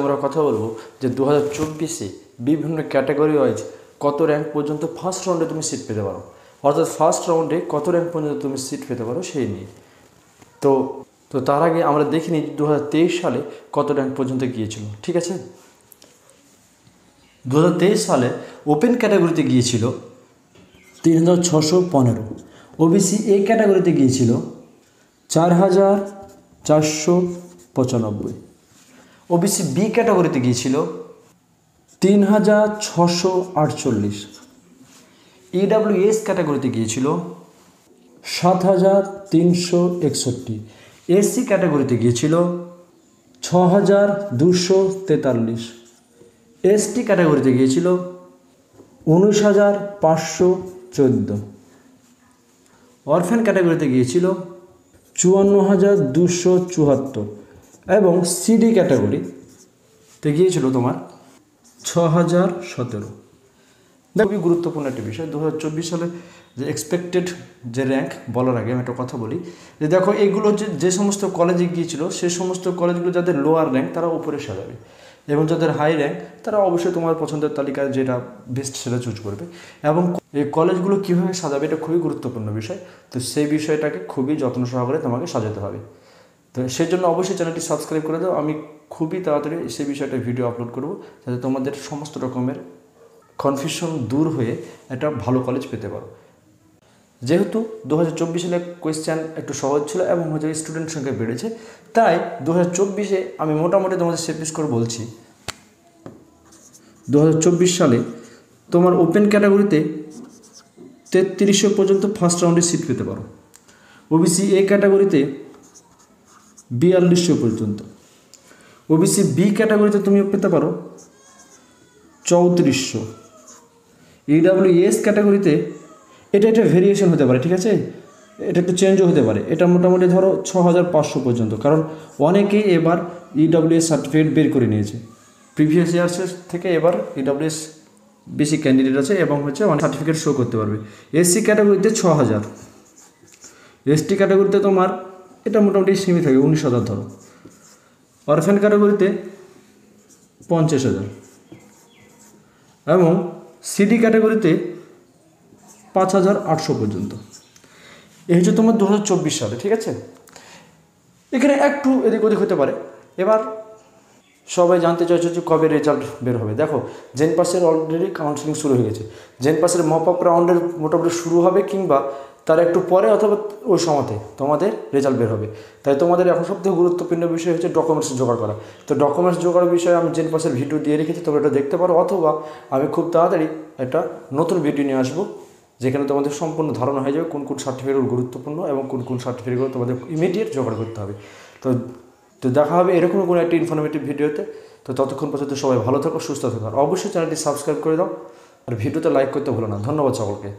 আমরা কথা বলবো যে 2024-এ বিভিন্ন ক্যাটাগরি ওয়াইজ কত র্যাঙ্ক পর্যন্ত ফার্স্ট রাউন্ডে তুমি সিট পেতে পারো, অর্থাৎ ফার্স্ট রাউন্ডে কত র্যাঙ্ক পর্যন্ত তুমি সিট পেতে পারো সেই নিয়ে। তো তো তার আগে আমরা দেখে নিই 2023 সালে কত র্যাঙ্ক পর্যন্ত গিয়েছিল। ঠিক আছে, 2023 সালে ওপেন ক্যাটাগরিতে গিয়েছিল 3615, ওবিসি এ ক্যাটাগরিতে গিয়েছিল 4495, ওবিসি বি ক্যাটাগরিতে গিয়েছিল 3648, ইডাব্লিউএস ক্যাটাগরিতে গিয়েছিল 7361, এসসি ক্যাটাগরিতে গিয়েছিল 6243, এসটি ক্যাটাগরিতে গিয়েছিল 19514, অরফ্যান ক্যাটাগরিতে গিয়েছিল 54274 এবং সিডি ক্যাটাগরিতে গিয়েছিল তোমার 6017। খুবই গুরুত্বপূর্ণ একটি বিষয় 2024 সালে যে এক্সপেক্টেড যে র্যাঙ্ক বলার আগে আমি একটা কথা বলি যে দেখো এগুলো যে সমস্ত কলেজে গিয়েছিল সে সমস্ত কলেজগুলো যাদের লোয়ার র্যাঙ্ক তারা উপরে সাজাবে এবং যাদের হাই র্যাঙ্ক তারা অবশ্যই তোমার পছন্দের তালিকায় যেটা বেস্ট সেটা চুজ করবে। এবং এই কলেজগুলো কীভাবে সাজাবে এটা খুবই গুরুত্বপূর্ণ বিষয়, তো সেই বিষয়টাকে খুবই যত্ন সহকারে তোমাকে সাজাতে হবে। তো সেই জন্য অবশ্যই চ্যানেলটি সাবস্ক্রাইব করে দাও, আমি খুবই তাড়াতাড়ি সেই বিষয়টা ভিডিও আপলোড করব যাতে তোমাদের সমস্ত রকমের কনফিউশন দূর হয়ে একটা ভালো কলেজ পেতে পারো। যেহেতু 2024 সালে কোয়েশ্চেন একটু সহজ ছিল এবং হচ্ছে স্টুডেন্ট সংখ্যা বেড়েছে, তাই 2024-এ আমি মোটামুটি তোমাদের সেফ স্কোর বলছি। 2024 সালে তোমার ওপেন ক্যাটাগরিতে 3300 পর্যন্ত ফার্স্ট রাউন্ডে সিট পেতে পারো, ওবিসি এ ক্যাটাগরিতে 4200 পর্যন্ত, ওবিসি বি ক্যাটাগরিতে তুমি পেতে পারো 3400, ইডাব্লিউএস ক্যাটাগরিতে এটা ভেরিয়েশন হতে পারে, ঠিক আছে, এটা একটু চেঞ্জও হতে পারে, এটা মোটামুটি ধরো 6500 পর্যন্ত, কারণ অনেকেই এবার ইডাব্লিউএস সার্টিফিকেট বের করে নিয়েছে প্রিভিয়াস ইয়ার্সের থেকে, এবার ইডাব্লিউএস বেশি ক্যান্ডিডেট আছে এবং হচ্ছে অনেক সার্টিফিকেট শো করতে পারবে। এসসি ক্যাটাগরিতে 6000, এসটি ক্যাটাগরিতে তোমার এটা মোটামুটি সীমিত থাকে 19000 ধরো, অরফ্যান ক্যাটাগরিতে 50000 এবং সিডি ক্যাটাগরিতে 5800 পর্যন্ত। এই হচ্ছে তোমার 2024 সালে, ঠিক আছে। এখানে একটু এদিক ওদিক হতে পারে। এবার সবাই জানতে চাইছে যে কবে রেজাল্ট বের হবে। দেখো জেন পাসের অলরেডি কাউন্সেলিং শুরু হয়ে গেছে, জেন পাসের মপ আপ রাউন্ডের মোটামুটি শুরু হবে কিংবা তার একটু পরে অথবা ওই সময়তে তোমাদের রেজাল্ট বের হবে। তাই তোমাদের এখন সবথেকে গুরুত্বপূর্ণ বিষয় হচ্ছে ডকুমেন্টস জোগাড় করা। তো ডকুমেন্টস জোগাড়ের বিষয়ে আমি জেন পাসের ভিডিও দিয়ে রেখেছি, তোমরা এটা দেখতে পারো, অথবা আমি খুব তাড়াতাড়ি একটা নতুন ভিডিও নিয়ে আসবো যেখানে তোমাদের সম্পূর্ণ ধারণা হয়ে যাবে কোন কোন সার্টিফিকেটগুলো গুরুত্বপূর্ণ এবং কোন কোন সার্টিফিকেটগুলো তোমাদের ইমিডিয়েট জোগাড় করতে হবে। তো দেখা হবে এরকম কোনো একটা ইনফরমেটিভ ভিডিওতে। তো ততক্ষণ পর্যন্ত সবাই ভালো থাকো, সুস্থ থাকো, আর অবশ্যই চ্যানেলটি সাবস্ক্রাইব করে দাও আর ভিডিওতে লাইক করতে ভুলো না। ধন্যবাদ সকলকে।